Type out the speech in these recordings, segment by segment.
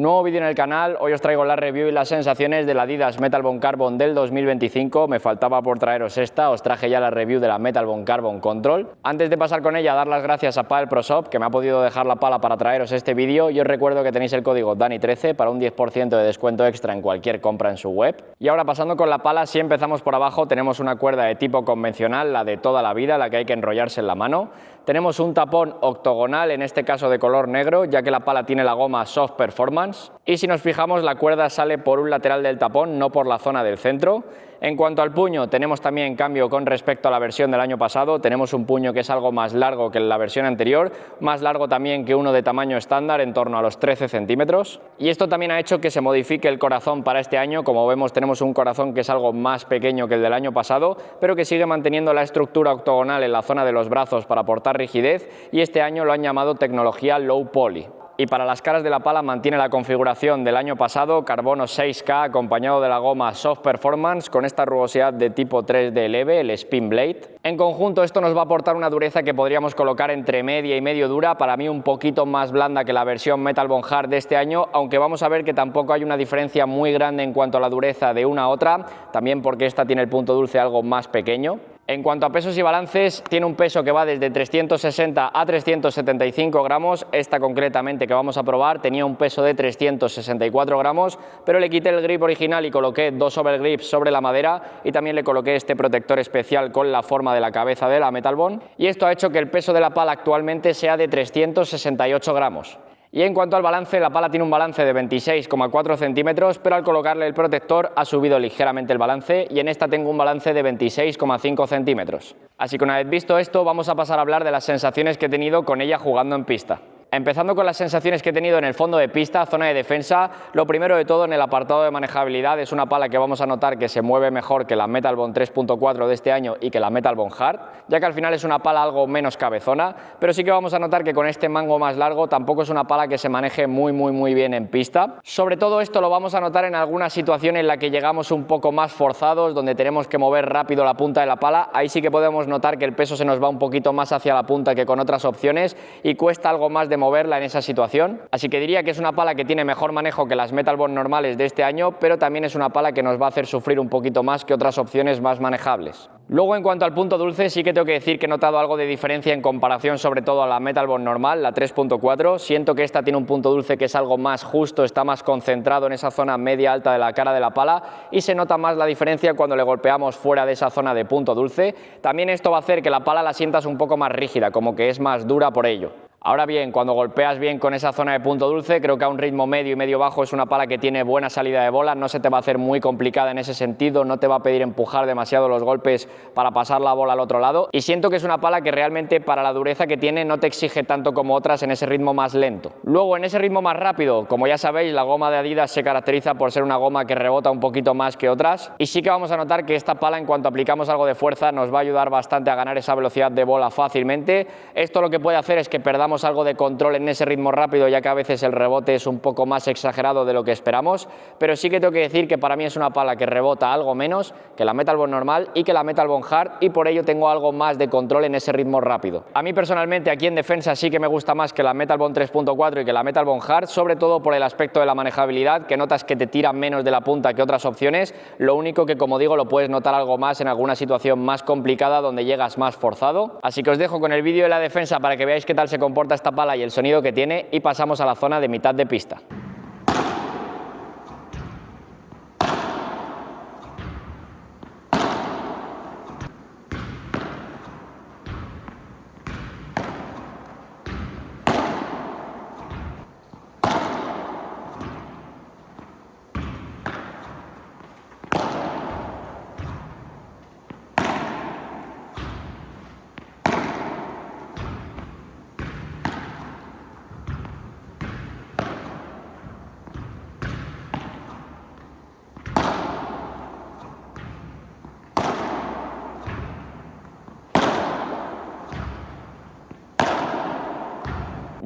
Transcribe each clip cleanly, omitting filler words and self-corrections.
Nuevo vídeo en el canal, hoy os traigo la review y las sensaciones de la Adidas Metal Bond Carbon del 2025. Me faltaba por traeros esta, os traje ya la review de la Metal Bond Carbon Control. Antes de pasar con ella, dar las gracias a Padel Pro Shop, que me ha podido dejar la pala para traeros este vídeo, y os recuerdo que tenéis el código DANI13 para un 10% de descuento extra en cualquier compra en su web. Y ahora pasando con la pala, si empezamos por abajo, tenemos una cuerda de tipo convencional, la de toda la vida, la que hay que enrollarse en la mano. Tenemos un tapón octogonal, en este caso de color negro, ya que la pala tiene la goma Soft Performance. Y si nos fijamos, la cuerda sale por un lateral del tapón, no por la zona del centro. En cuanto al puño, tenemos también cambio con respecto a la versión del año pasado. Tenemos un puño que es algo más largo que la versión anterior, más largo también que uno de tamaño estándar, en torno a los 13 centímetros. Y esto también ha hecho que se modifique el corazón para este año. Como vemos, tenemos un corazón que es algo más pequeño que el del año pasado, pero que sigue manteniendo la estructura octogonal en la zona de los brazos para aportar rigidez, y este año lo han llamado tecnología Low Poly. Y para las caras de la pala mantiene la configuración del año pasado, carbono 6K acompañado de la goma Soft Performance con esta rugosidad de tipo 3D leve, el Spin Blade. En conjunto esto nos va a aportar una dureza que podríamos colocar entre media y medio dura, para mí un poquito más blanda que la versión Metal Bond Hard de este año, aunque vamos a ver que tampoco hay una diferencia muy grande en cuanto a la dureza de una a otra, también porque esta tiene el punto dulce algo más pequeño. En cuanto a pesos y balances, tiene un peso que va desde 360 a 375 gramos. Esta concretamente que vamos a probar tenía un peso de 364 gramos, pero le quité el grip original y coloqué dos overgrips sobre la madera, y también le coloqué este protector especial con la forma de la cabeza de la Metal Bond, y esto ha hecho que el peso de la pala actualmente sea de 368 gramos. Y en cuanto al balance, la pala tiene un balance de 26,4 centímetros, pero al colocarle el protector ha subido ligeramente el balance, y en esta tengo un balance de 26,5 centímetros. Así que una vez visto esto, vamos a pasar a hablar de las sensaciones que he tenido con ella jugando en pista. Empezando con las sensaciones que he tenido en el fondo de pista, zona de defensa, lo primero de todo en el apartado de manejabilidad, es una pala que vamos a notar que se mueve mejor que la Metal Bond 3.4 de este año y que la Metal Bond Hard, ya que al final es una pala algo menos cabezona, pero sí que vamos a notar que con este mango más largo tampoco es una pala que se maneje muy bien en pista. Sobre todo esto lo vamos a notar en alguna situación en la que llegamos un poco más forzados, donde tenemos que mover rápido la punta de la pala. Ahí sí que podemos notar que el peso se nos va un poquito más hacia la punta que con otras opciones y cuesta algo más de moverla en esa situación, así que diría que es una pala que tiene mejor manejo que las Metal Bond normales de este año, pero también es una pala que nos va a hacer sufrir un poquito más que otras opciones más manejables. Luego, en cuanto al punto dulce, sí que tengo que decir que he notado algo de diferencia en comparación sobre todo a la Metal Bond normal, la 3.4. Siento que esta tiene un punto dulce que es algo más justo, está más concentrado en esa zona media alta de la cara de la pala, y se nota más la diferencia cuando le golpeamos fuera de esa zona de punto dulce. También esto va a hacer que la pala la sientas un poco más rígida, como que es más dura por ello. Ahora bien, cuando golpeas bien con esa zona de punto dulce, creo que a un ritmo medio y medio bajo es una pala que tiene buena salida de bola, no se te va a hacer muy complicada en ese sentido, no te va a pedir empujar demasiado los golpes para pasar la bola al otro lado, y siento que es una pala que realmente para la dureza que tiene no te exige tanto como otras en ese ritmo más lento. Luego, en ese ritmo más rápido, como ya sabéis, la goma de Adidas se caracteriza por ser una goma que rebota un poquito más que otras, y sí que vamos a notar que esta pala, en cuanto aplicamos algo de fuerza, nos va a ayudar bastante a ganar esa velocidad de bola fácilmente. Esto lo que puede hacer es que perdamos algo de control en ese ritmo rápido, ya que a veces el rebote es un poco más exagerado de lo que esperamos, pero sí que tengo que decir que para mí es una pala que rebota algo menos que la Metal Bond normal y que la Metal Bond Hard, y por ello tengo algo más de control en ese ritmo rápido. A mí personalmente aquí en defensa sí que me gusta más que la Metal Bond 3.4 y que la Metal Bond Hard, sobre todo por el aspecto de la manejabilidad, que notas que te tira menos de la punta que otras opciones. Lo único que, como digo, lo puedes notar algo más en alguna situación más complicada donde llegas más forzado. Así que os dejo con el vídeo de la defensa para que veáis qué tal se comporta esta pala y el sonido que tiene, y pasamos a la zona de mitad de pista.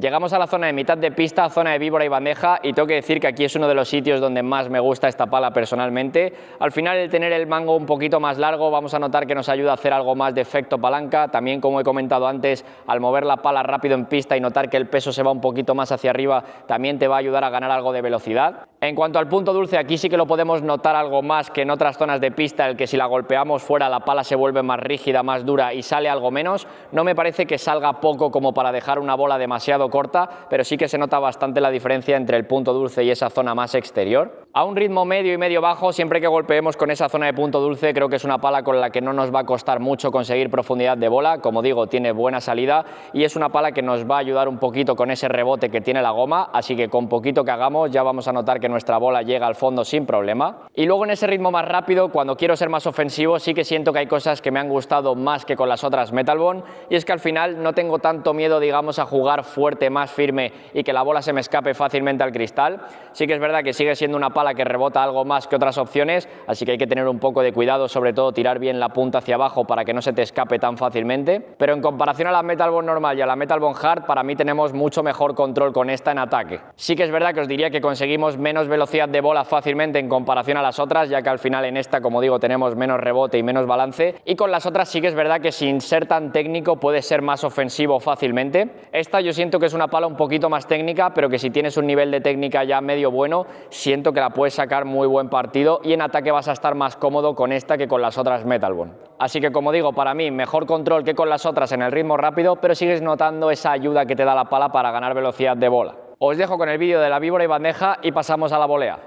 Llegamos a la zona de mitad de pista, zona de víbora y bandeja, y tengo que decir que aquí es uno de los sitios donde más me gusta esta pala personalmente. Al final, el tener el mango un poquito más largo, vamos a notar que nos ayuda a hacer algo más de efecto palanca. También, como he comentado antes, al mover la pala rápido en pista y notar que el peso se va un poquito más hacia arriba, también te va a ayudar a ganar algo de velocidad. En cuanto al punto dulce, aquí sí que lo podemos notar algo más que en otras zonas de pista, el que si la golpeamos fuera la pala se vuelve más rígida, más dura y sale algo menos. No me parece que salga poco como para dejar una bola demasiado corta, pero sí que se nota bastante la diferencia entre el punto dulce y esa zona más exterior. A un ritmo medio y medio bajo, siempre que golpeemos con esa zona de punto dulce, creo que es una pala con la que no nos va a costar mucho conseguir profundidad de bola. Como digo, tiene buena salida y es una pala que nos va a ayudar un poquito con ese rebote que tiene la goma, así que con poquito que hagamos ya vamos a notar que nuestra bola llega al fondo sin problema. Y luego en ese ritmo más rápido, cuando quiero ser más ofensivo, sí que siento que hay cosas que me han gustado más que con las otras Metal Bond, y es que al final no tengo tanto miedo, digamos, a jugar fuerte, más firme y que la bola se me escape fácilmente al cristal. Sí que es verdad que sigue siendo una pala que rebota algo más que otras opciones, así que hay que tener un poco de cuidado, sobre todo tirar bien la punta hacia abajo para que no se te escape tan fácilmente. Pero en comparación a la Metal Bond normal y a la Metal Bond Hard, para mí tenemos mucho mejor control con esta en ataque. Sí que es verdad que os diría que conseguimos menos velocidad de bola fácilmente en comparación a las otras, ya que al final en esta, como digo, tenemos menos rebote y menos balance, y con las otras sí que es verdad que sin ser tan técnico puede ser más ofensivo fácilmente. Esta yo siento que es una pala un poquito más técnica, pero que si tienes un nivel de técnica ya medio bueno, siento que la puedes sacar muy buen partido, y en ataque vas a estar más cómodo con esta que con las otras Metal Bond. Así que, como digo, para mí mejor control que con las otras en el ritmo rápido, pero sigues notando esa ayuda que te da la pala para ganar velocidad de bola. Os dejo con el vídeo de la víbora y bandeja y pasamos a la volea.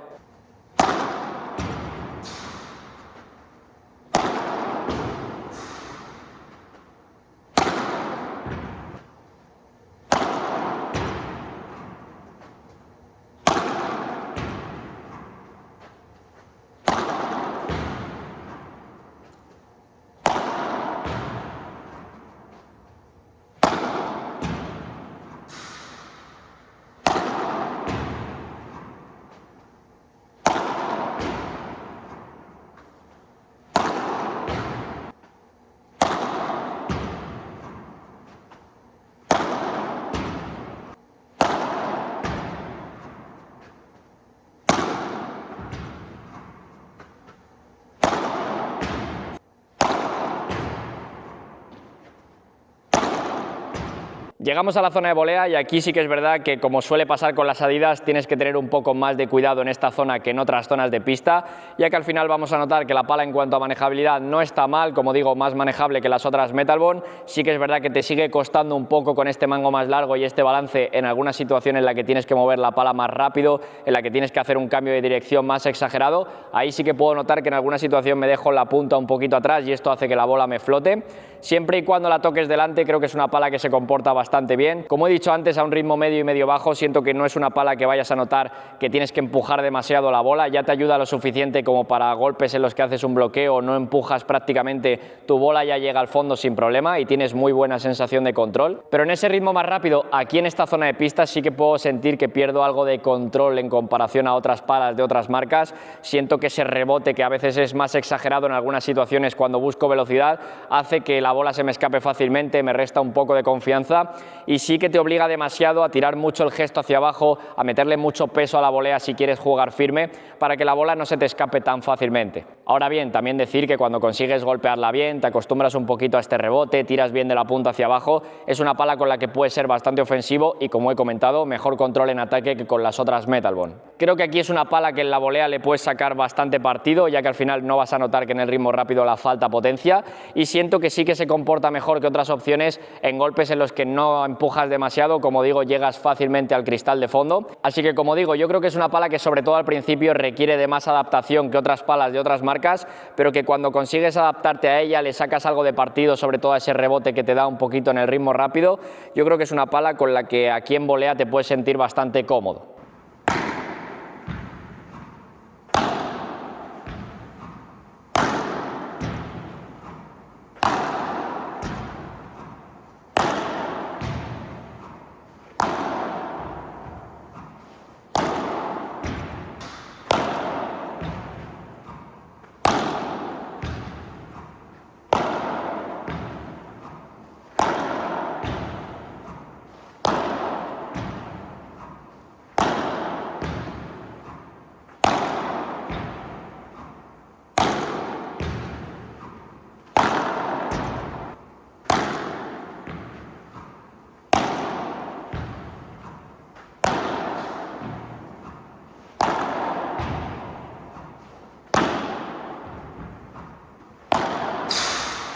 Llegamos a la zona de volea y aquí sí que es verdad que, como suele pasar con las Adidas, tienes que tener un poco más de cuidado en esta zona que en otras zonas de pista, ya que al final vamos a notar que la pala en cuanto a manejabilidad no está mal, como digo, más manejable que las otras Metal Bond. Sí que es verdad que te sigue costando un poco con este mango más largo y este balance en alguna situación en la que tienes que mover la pala más rápido, en la que tienes que hacer un cambio de dirección más exagerado. Ahí sí que puedo notar que en alguna situación me dejo la punta un poquito atrás y esto hace que la bola me flote. Siempre y cuando la toques delante, creo que es una pala que se comporta bastante bien. Como he dicho antes, a un ritmo medio y medio bajo, siento que no es una pala que vayas a notar que tienes que empujar demasiado la bola. Ya te ayuda lo suficiente como para golpes en los que haces un bloqueo, no empujas prácticamente, tu bola ya llega al fondo sin problema y tienes muy buena sensación de control. Pero en ese ritmo más rápido, aquí en esta zona de pistas, sí que puedo sentir que pierdo algo de control en comparación a otras palas de otras marcas. Siento que ese rebote, que a veces es más exagerado en algunas situaciones cuando busco velocidad, hace que la bola se me escape fácilmente, me resta un poco de confianza y sí que te obliga demasiado a tirar mucho el gesto hacia abajo, a meterle mucho peso a la volea si quieres jugar firme, para que la bola no se te escape tan fácilmente. Ahora bien, también decir que cuando consigues golpearla bien, te acostumbras un poquito a este rebote, tiras bien de la punta hacia abajo, es una pala con la que puedes ser bastante ofensivo y, como he comentado, mejor control en ataque que con las otras Metal Bond. Creo que aquí es una pala que en la volea le puedes sacar bastante partido, ya que al final no vas a notar que en el ritmo rápido la falta potencia, y siento que sí que se comporta mejor que otras opciones en golpes en los que no empujas demasiado, como digo, llegas fácilmente al cristal de fondo. Así que, como digo, yo creo que es una pala que sobre todo al principio requiere de más adaptación que otras palas de otras marcas, pero que cuando consigues adaptarte a ella le sacas algo de partido, sobre todo a ese rebote que te da un poquito en el ritmo rápido. Yo creo que es una pala con la que aquí en volea te puedes sentir bastante cómodo.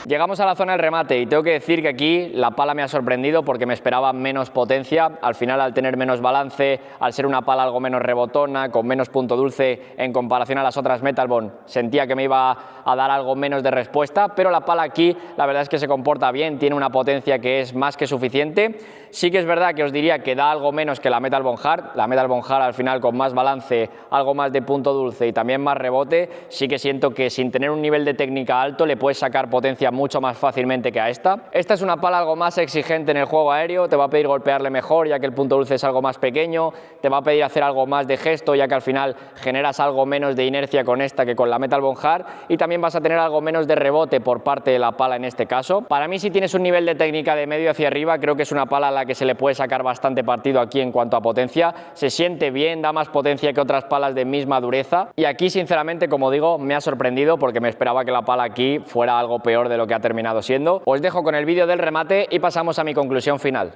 Llegamos a la zona del remate y tengo que decir que aquí la pala me ha sorprendido porque me esperaba menos potencia. Al final, al tener menos balance, al ser una pala algo menos rebotona, con menos punto dulce en comparación a las otras Metal Bond, sentía que me iba a dar algo menos de respuesta, pero la pala aquí la verdad es que se comporta bien, tiene una potencia que es más que suficiente. Sí que es verdad que os diría que da algo menos que la Metal Bond Hard. La Metal Bond Hard al final con más balance, algo más de punto dulce y también más rebote, sí que siento que sin tener un nivel de técnica alto le puedes sacar potencia mucho más fácilmente que a esta. Esta es una pala algo más exigente en el juego aéreo, te va a pedir golpearle mejor ya que el punto dulce es algo más pequeño, te va a pedir hacer algo más de gesto ya que al final generas algo menos de inercia con esta que con la Metal Bond Hard y también vas a tener algo menos de rebote por parte de la pala en este caso. Para mí, si tienes un nivel de técnica de medio hacia arriba, creo que es una pala a la que se le puede sacar bastante partido aquí en cuanto a potencia. Se siente bien, da más potencia que otras palas de misma dureza y aquí sinceramente, como digo, me ha sorprendido porque me esperaba que la pala aquí fuera algo peor de lo que ha terminado siendo. Os dejo con el vídeo del remate y pasamos a mi conclusión final.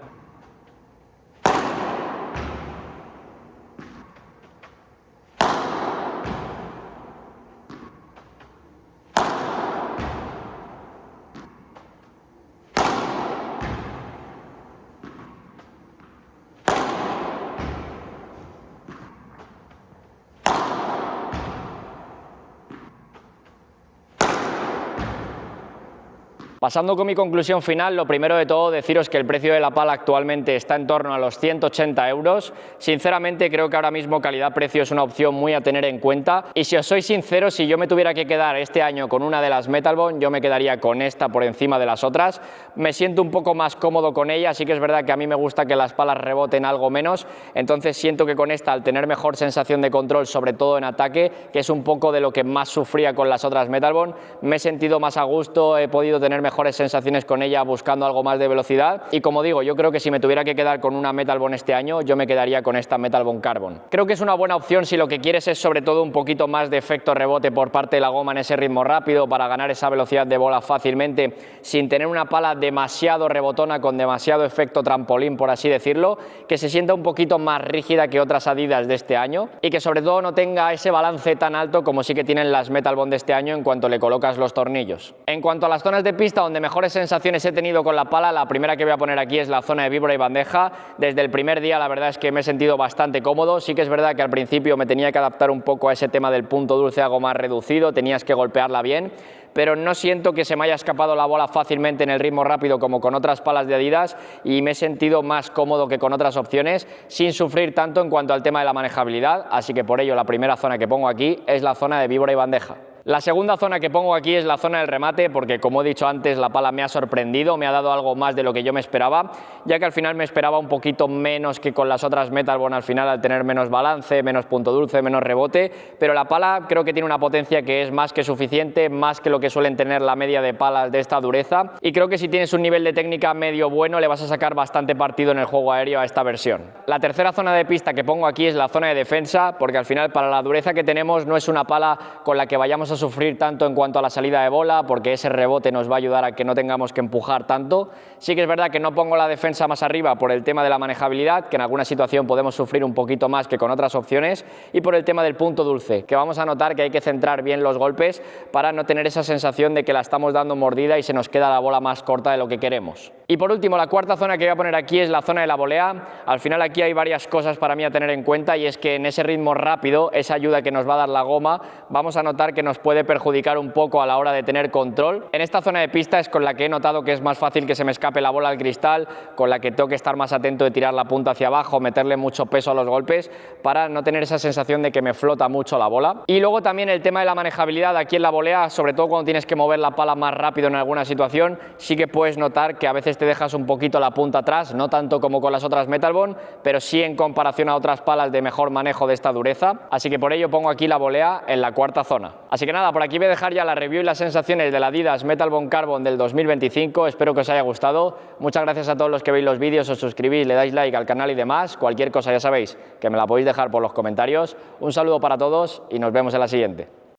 Pasando con mi conclusión final, lo primero de todo deciros que el precio de la pala actualmente está en torno a los 180 euros. Sinceramente creo que ahora mismo calidad-precio es una opción muy a tener en cuenta y si os soy sincero, si yo me tuviera que quedar este año con una de las Metal Bond, yo me quedaría con esta por encima de las otras. Me siento un poco más cómodo con ella, sí que es verdad que a mí me gusta que las palas reboten algo menos, entonces siento que con esta, al tener mejor sensación de control, sobre todo en ataque, que es un poco de lo que más sufría con las otras Metal Bond, me he sentido más a gusto, he podido tener mejores sensaciones con ella buscando algo más de velocidad y como digo, yo creo que si me tuviera que quedar con una Metal Bond este año, yo me quedaría con esta Metal Bond Carbon. Creo que es una buena opción si lo que quieres es sobre todo un poquito más de efecto rebote por parte de la goma en ese ritmo rápido para ganar esa velocidad de bola fácilmente sin tener una pala demasiado rebotona con demasiado efecto trampolín, por así decirlo, que se sienta un poquito más rígida que otras Adidas de este año y que sobre todo no tenga ese balance tan alto como sí que tienen las Metal Bond de este año en cuanto le colocas los tornillos. En cuanto a las zonas de pista donde mejores sensaciones he tenido con la pala, la primera que voy a poner aquí es la zona de víbora y bandeja. Desde el primer día la verdad es que me he sentido bastante cómodo, sí que es verdad que al principio me tenía que adaptar un poco a ese tema del punto dulce algo más reducido, tenías que golpearla bien, pero no siento que se me haya escapado la bola fácilmente en el ritmo rápido como con otras palas de Adidas y me he sentido más cómodo que con otras opciones sin sufrir tanto en cuanto al tema de la manejabilidad, así que por ello la primera zona que pongo aquí es la zona de víbora y bandeja. La segunda zona que pongo aquí es la zona del remate porque, como he dicho antes, la pala me ha sorprendido, me ha dado algo más de lo que yo me esperaba, ya que al final me esperaba un poquito menos que con las otras Metal Bond al final al tener menos balance, menos punto dulce, menos rebote, pero la pala creo que tiene una potencia que es más que suficiente, más que lo que suelen tener la media de palas de esta dureza y creo que si tienes un nivel de técnica medio bueno le vas a sacar bastante partido en el juego aéreo a esta versión. La tercera zona de pista que pongo aquí es la zona de defensa porque al final para la dureza que tenemos no es una pala con la que vayamos a sufrir tanto en cuanto a la salida de bola porque ese rebote nos va a ayudar a que no tengamos que empujar tanto. Sí que es verdad que no pongo la defensa más arriba por el tema de la manejabilidad, que en alguna situación podemos sufrir un poquito más que con otras opciones, y por el tema del punto dulce, que vamos a notar que hay que centrar bien los golpes para no tener esa sensación de que la estamos dando mordida y se nos queda la bola más corta de lo que queremos. Y por último, la cuarta zona que voy a poner aquí es la zona de la volea. Al final aquí hay varias cosas para mí a tener en cuenta y es que en ese ritmo rápido, esa ayuda que nos va a dar la goma, vamos a notar que nos puede perjudicar un poco a la hora de tener control. En esta zona de pista es con la que he notado que es más fácil que se me escape la bola al cristal, con la que tengo que estar más atento de tirar la punta hacia abajo, meterle mucho peso a los golpes para no tener esa sensación de que me flota mucho la bola. Y luego también el tema de la manejabilidad aquí en la volea, sobre todo cuando tienes que mover la pala más rápido en alguna situación, sí que puedes notar que a veces te dejas un poquito la punta atrás, no tanto como con las otras Metal Bond, pero sí en comparación a otras palas de mejor manejo de esta dureza, así que por ello pongo aquí la volea en la cuarta zona. Así que nada, por aquí voy a dejar ya la review y las sensaciones de la Adidas Metal Bond Carbon del 2025, espero que os haya gustado. Muchas gracias a todos los que veis los vídeos, os suscribís, le dais like al canal y demás, cualquier cosa ya sabéis que me la podéis dejar por los comentarios. Un saludo para todos y nos vemos en la siguiente.